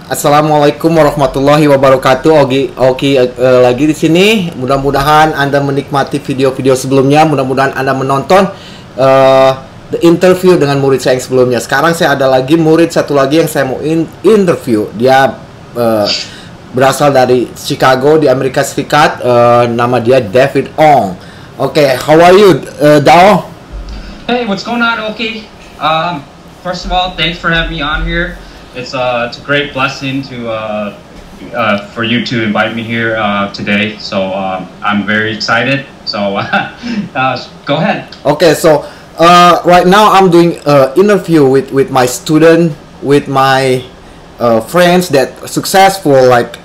Assalamualaikum warahmatullahi wabarakatuh. Oki lagi di sini. Mudah-mudahan Anda menikmati video-video sebelumnya. Mudah-mudahan Anda menonton the interview dengan murid saya yang sebelumnya. Sekarang saya ada lagi murid satu lagi yang saya mau interview. Dia berasal dari Chicago di Amerika Serikat. Nama dia David Ong. Okay, how are you, Dao? Hey, what's going on, Oki? First of all, thanks for having me on here. It's a great blessing for you to invite me here today. So I'm very excited. So go ahead. Okay, so right now I'm doing interview with my student, with my friends that successful, like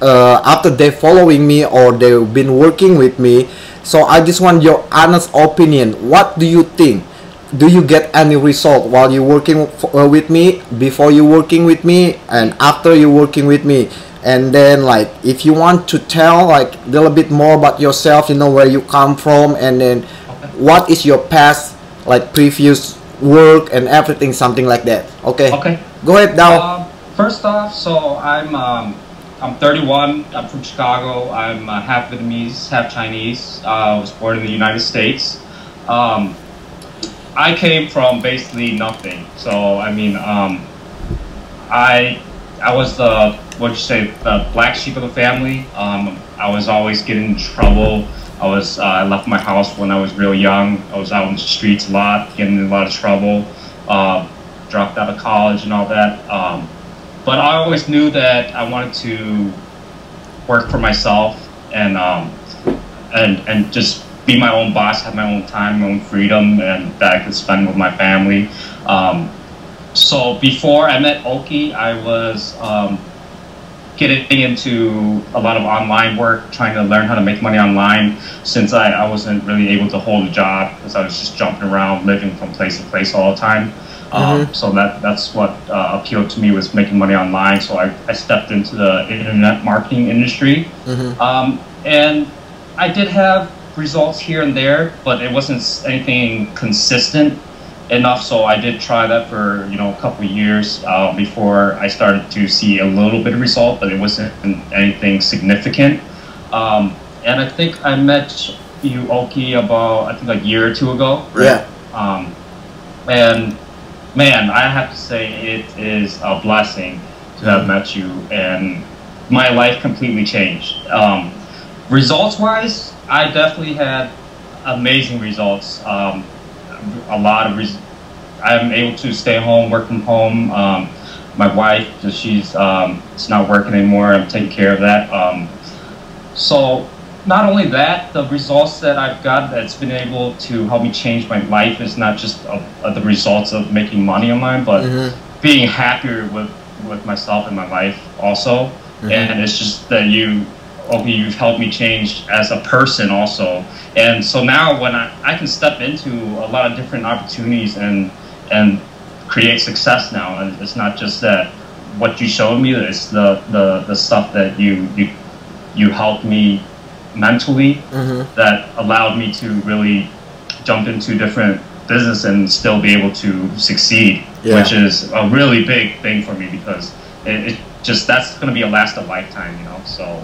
after they following me or they've been working with me. So I just want your honest opinion. What do you think? Do you get any result while you working with me, before you working with me, and after you working with me? And then, like, if you want to tell like a little bit more about yourself, you know, where you come from, and then what is your past, like previous work and everything, something like that. Okay. Okay. Go ahead now. First off, so I'm 31. I'm from Chicago. I'm half Vietnamese, half Chinese. I was born in the United States. I came from basically nothing. So I mean, I was the the black sheep of the family. I was always getting in trouble. I left my house when I was real young. I was out in the streets a lot, getting in a lot of trouble. Dropped out of college and all that. But I always knew that I wanted to work for myself and just be my own boss, have my own time, my own freedom, and that I could spend with my family. So before I met Oki, I was getting into a lot of online work, trying to learn how to make money online, since I wasn't really able to hold a job because I was just jumping around, living from place to place all the time. So that's what appealed to me, was making money online. So I stepped into the internet marketing industry. And I did have results here and there, but it wasn't anything consistent enough. So I did try that for a couple of years before I started to see a little bit of result, but it wasn't anything significant. And I think I met you, Oki, about like a year or two ago, right? Yeah. And man, I have to say it is a blessing to have met you, and my life completely changed. Results-wise, I definitely had amazing results. I'm able to stay home, work from home. My wife, she's not working anymore. I'm taking care of that. So not only that, the results that I've got that's been able to help me change my life is not just the results of making money online, but being happier with myself and my life also. And it's just that you've helped me change as a person also. And so now when I can step into a lot of different opportunities and create success now, and it's not just that what you showed me, it's the stuff that you helped me mentally, that allowed me to really jump into different business and still be able to succeed, which is a really big thing for me, because it just, that's going to be a last a lifetime, so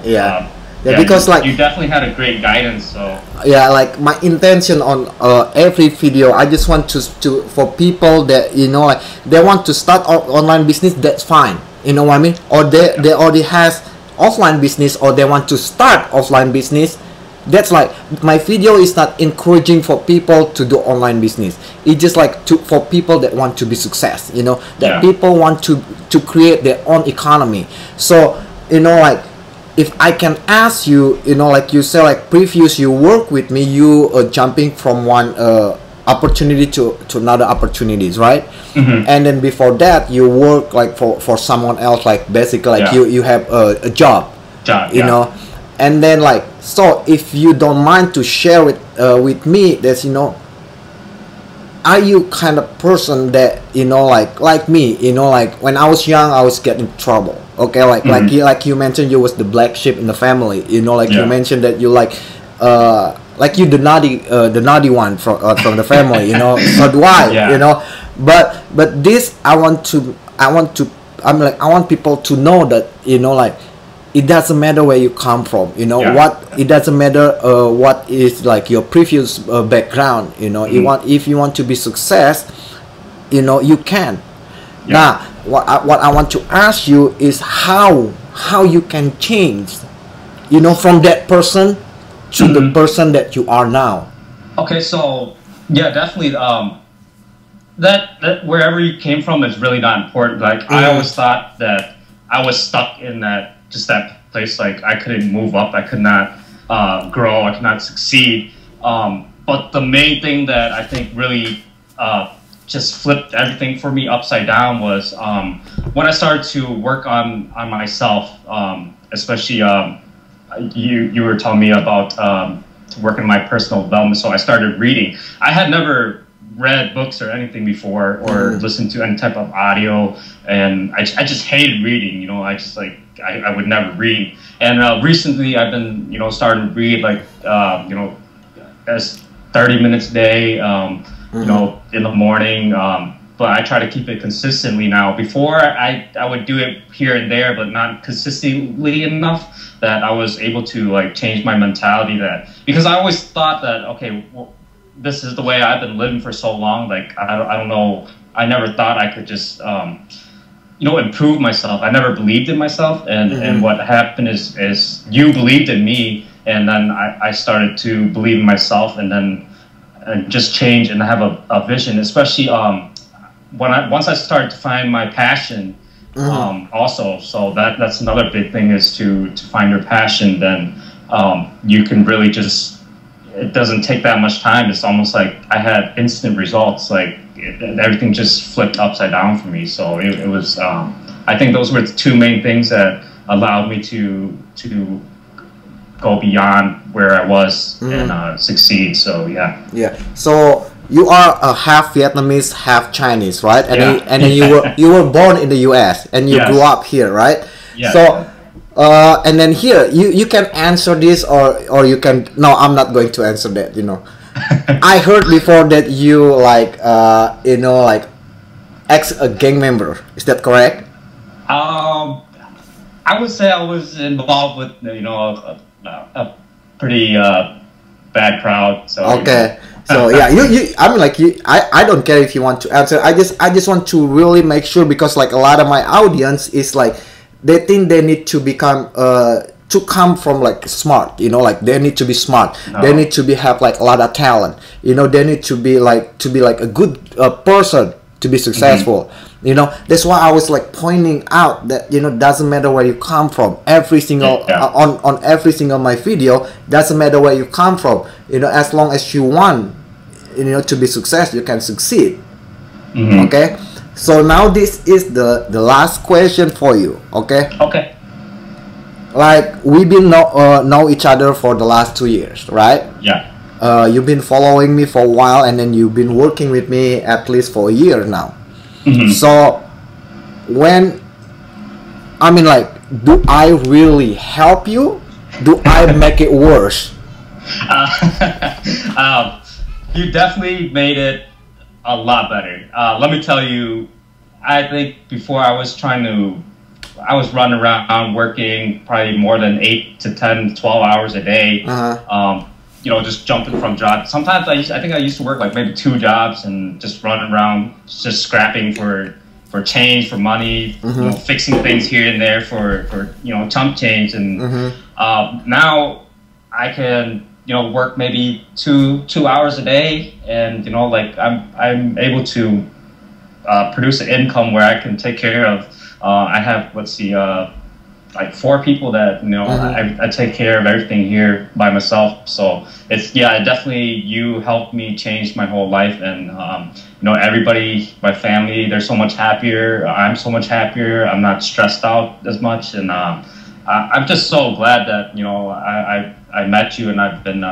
because like you definitely had a great guidance. So like my intention on every video, I just want to for people that like they want to start online business, that's fine, you know what I mean, or they already has offline business, or they want to start offline business. That's like, my video is not encouraging for people to do online business. It's just like for people that want to be success, that people want to create their own economy. So like, if I can ask you, like you say, like previous you work with me, you jumping from one opportunity to another opportunities, right? And then before that you work like for someone else, like basically like you have a job, you know. And then like, so if you don't mind to share with me, that's are you kind of person that like me, like when I was young I was getting in trouble, okay, like you mentioned you was the black sheep in the family, like you mentioned that you like you the naughty one from the family, so do I, but this I want to I want people to know that, you know, like, it doesn't matter where you come from, you know, it doesn't matter what is like your previous background, you know. If you want to be success, you know, you can. Now what I want to ask you is how you can change, you know, from that person to the person that you are now. Okay, so yeah, definitely that wherever you came from is really not important. Like I always thought that I was stuck in that place, like I couldn't move up, I could not grow, I could not succeed. But the main thing that I think really just flipped everything for me upside down was when I started to work on myself, especially you were telling me about to work in my personal development, so I started reading. I had never read books or anything before, or listened to any type of audio, and I just hated reading, you know. I just like I would never read. And recently I've been, you know, starting to read like you know, as 30 minutes a day, you know, in the morning, but I try to keep it consistently now. Before I would do it here and there, but not consistently enough that I was able to like change my mentality, that because I always thought that, okay, well, this is the way I've been living for so long, like I don't know, I never thought I could just you know, improve myself. I never believed in myself, and what happened is you believed in me, and then I started to believe in myself, and then just change and have a vision, especially once I started to find my passion. Also, so that's another big thing, is to find your passion. Then you can really just, it doesn't take that much time. It's almost like I had instant results. Like everything just flipped upside down for me. So it was I think those were the two main things that allowed me to go beyond where I was and succeed. So yeah. So you are a half Vietnamese, half Chinese, right? And then you were born in the U.S. and you grew up here, right? So and then here you can answer this, or you can, no, I'm not going to answer that, you know. I heard before that you like you know, like ex a gang member. Is that correct? I would say I was involved with, you know, a pretty bad crowd. So okay. So yeah, I mean, like I don't care if you want to answer. I just want to really make sure, because like a lot of my audience is like, they think they need to become to come from like smart, you know, like they need to be smart. They need to have like a lot of talent, you know. They need to be like a good person to be successful. You know, that's why I was like pointing out that, you know, doesn't matter where you come from. Every single on every single my video, doesn't matter where you come from, you know, as long as you want, you know, to be success, you can succeed. Okay, so now this is the last question for you. Okay. Like we've been know each other for the last 2 years, right? You've been following me for a while, and then you've been working with me at least for a year now. So when, I mean, like, do I really help you? Do I make it worse? You definitely made it a lot better. Let me tell you, I think before I was running around working probably more than 8 to 10, 12 hours a day. You know, just jumping from job. Sometimes I think I used to work like maybe 2 jobs and just running around, just scrapping for change, for money, you know, fixing things here and there for you know, chump change. And now I can, you know, work maybe two hours a day, and you know, like I'm able to produce an income where I can take care of. I have, let's see, like 4 people that, you know, I take care of everything here by myself. So it's, definitely, you helped me change my whole life. And you know, everybody, my family, they're so much happier. I'm so much happier. I'm not stressed out as much. And I'm just so glad that, you know, I met you, and I've been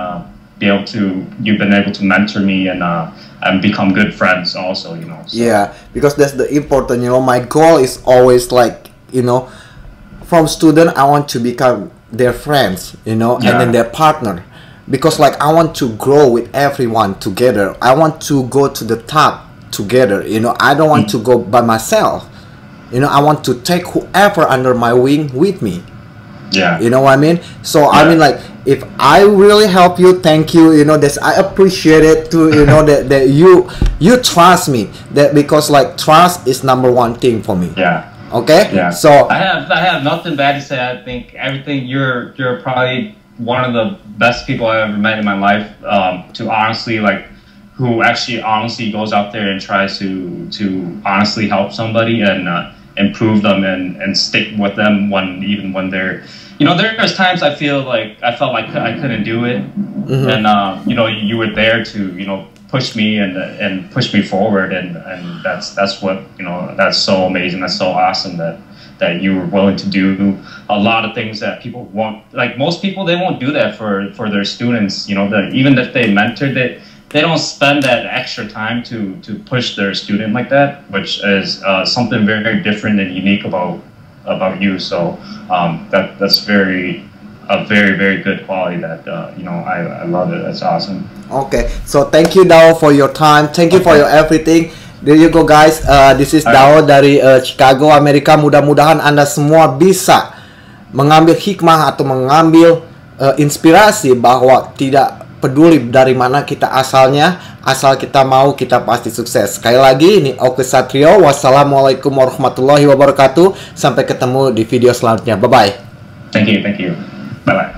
you've been able to mentor me and become good friends also, you know. So. Yeah, because that's the important, you know. My goal is always like, you know, from student, I want to become their friends, you know, and then their partner, because like I want to grow with everyone together. I want to go to the top together, you know. I don't want to go by myself, You know, I want to take whoever under my wing with me. Yeah. You know what I mean? So Yeah. I mean, like, if I really help you, thank you. You know, this I appreciate it too. You know that you trust me, that because like trust is number one thing for me. Yeah. Okay. Yeah. So I have nothing bad to say. I think everything you're probably one of the best people I ever met in my life. To honestly like, who actually honestly goes out there and tries to honestly help somebody and improve them and stick with them even when they're, you know, there's times I felt like I couldn't do it, and you know, you were there to, you know, push me and push me forward, and that's what, you know, that's so amazing, that's so awesome that you were willing to do a lot of things that people won't, like most people, they won't do that for their students, you know, that even if they mentored it, they don't spend that extra time to push their student like that, which is something very, very different and unique about you. So that's a very, very good quality that you know, I love it. That's awesome. okay, so thank you Dao for your time. Thank you for your everything. There you go guys. This is Dao dari Chicago, Amerika. Mudah-mudahan Anda semua bisa mengambil hikmah atau mengambil inspirasi bahwa tidak peduli dari mana kita asalnya, asal kita mau, kita pasti sukses. Sekali lagi, ini Oke Satrio. Wassalamualaikum warahmatullahi wabarakatuh. Sampai ketemu di video selanjutnya. Bye-bye. Thank you. Bye-bye.